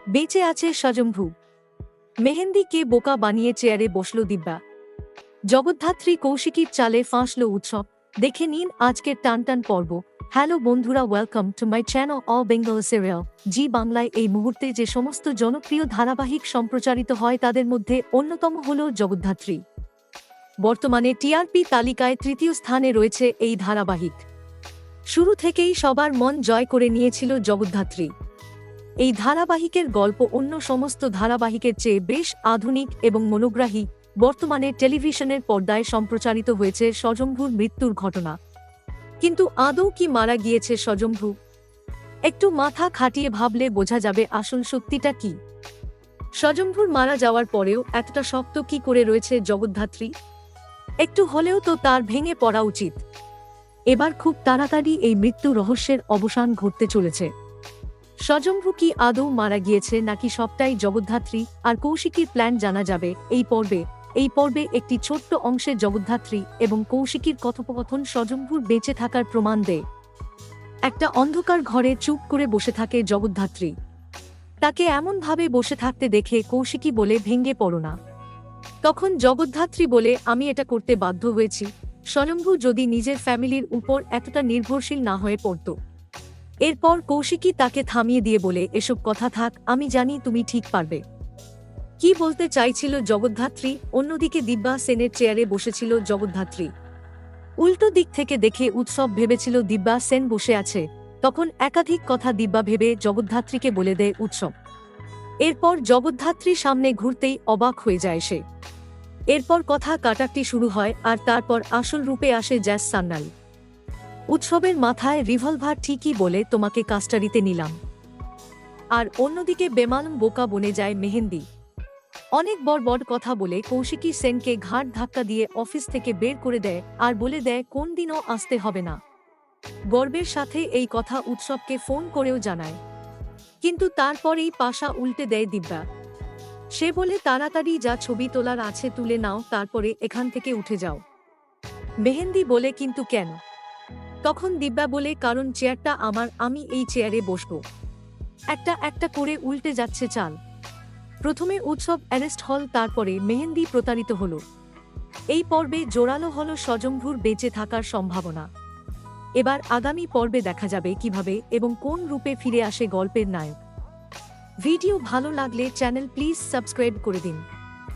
বেঁচে আছে স্বয়ম্ভু। মেহেন্দিকে বোকা বানিয়ে চেয়ারে বসল দিব্যা। জগদ্ধাত্রী কৌশিকীর চালে ফাঁসল উৎসব। দেখে নিন আজকের টানটান পর্ব। হ্যালো বন্ধুরা, welcome to my channel all Bengal serial. Zee বাংলায় এই মুহূর্তে যে সমস্ত জনপ্রিয় ধারাবাহিক সম্প্রচারিত হয় তাদের মধ্যে অন্যতম হল জগদ্ধাত্রী। বর্তমানে টিআরপি তালিকায় তৃতীয় স্থানে রয়েছে এই ধারাবাহিক। শুরু থেকেই সবার মন জয় করে নিয়েছিল জগদ্ধাত্রী। এই ধারাবাহিকের গল্প অন্য সমস্ত ধারাবাহিকের চেয়ে বেশ আধুনিক এবং মনোগ্রাহী। বর্তমানে টেলিভিশনের পর্দায় সম্প্রচারিত হয়েছে স্বয়ম্ভুর মৃত্যুর ঘটনা। কিন্তু আদৌ কি মারা গিয়েছে স্বয়ম্ভু? একটু মাথা খাটিয়ে ভাবলে বোঝা যাবে আসল সত্যিটা কি। স্বয়ম্ভুর মারা যাওয়ার পরেও এতটা শক্ত কি করে রয়েছে জগদ্ধাত্রী? একটু হলেও তো তার ভেঙে পড়া উচিত। এবার খুব তাড়াতাড়ি এই মৃত্যু রহস্যের অবসান ঘটতে চলেছে। স্বয়ম্ভু কি আদৌ মারা গিয়েছে নাকি সবটাই জগদ্ধাত্রী আর কৌশিকীর প্ল্যান জানা যাবে এই পর্বে একটি ছোট্ট অংশে জগদ্ধাত্রী এবং কৌশিকীর কথোপকথন স্বয়ম্ভুর বেঁচে থাকার প্রমাণ দেয়। একটা অন্ধকার ঘরে চুপ করে বসে থাকে জগদ্ধাত্রী। তাকে এমনভাবে বসে থাকতে দেখে কৌশিকী বলে, ভেঙে পড়ো না। তখন জগদ্ধাত্রী বলে, আমি এটা করতে বাধ্য হয়েছি। স্বয়ম্ভু যদি নিজের ফ্যামিলির উপর এতটা নির্ভরশীল না হয়ে পড়ত। এরপর কৌশিকী তাকে থামিয়ে দিয়ে বলে, এসব কথা থাক, আমি জানি তুমি ঠিক পারবে। কি বলতে চাইছিল জগদ্ধাত্রী? অন্যদিকে দিব্যা সেনের চেয়ারে বসেছিল জগদ্ধাত্রী। উল্টো দিক থেকে দেখে উৎসব ভেবেছিল দিব্যা সেন বসে আছে। তখন একাধিক কথা দিব্যা ভেবে জগদ্ধাত্রীকে বলে দেয় উৎসব। এরপর জগদ্ধাত্রীর সামনে ঘুরতেই অবাক হয়ে যায় সে। এরপর কথা কাটাকাটি শুরু হয় আর তারপর আসল রূপে আসে জ্যাস সান্যাল। উৎসবের মাথায় রিভলভার ঠিকই বলে, তোমাকে কাস্টাডিতে নিলাম। আর অন্যদিকে বেমালুম বোকা বনে যায় মেহেন্দি। অনেক বড় কথা বলে কৌশিকী সেনকে ঘাট ধাক্কা দিয়ে অফিস থেকে বের করে দেয় আর বলে দেয় কোন দিনও আসতে হবে না। গর্বের সাথে এই কথা উৎসবকে ফোন করেও জানায়। কিন্তু তারপরেই পাশা উল্টে দেয় দিব্যা। সে বলে, তাড়াতাড়ি যা ছবি তোলার আছে তুলে নাও, তারপরে এখান থেকে উঠে যাও। মেহেন্দি বলে, কিন্তু কেন? তখন দিব্যা বলে, কারণ চেয়ারটা আমার, আমি এই চেয়ারে বসব। একটা একটা করে উল্টে যাচ্ছে চাল। প্রথমে উৎসব অ্যারেস্ট হল, তারপরে মেহেন্দি প্রতারিত হল। এই পর্বে জোরালো হল স্বয়ম্ভুর বেঁচে থাকার সম্ভাবনা। এবার আগামী পর্বে দেখা যাবে কিভাবে এবং কোন রূপে ফিরে আসে গল্পের নায়ক। ভিডিও ভালো লাগলে চ্যানেল প্লিজ সাবস্ক্রাইব করে দিন।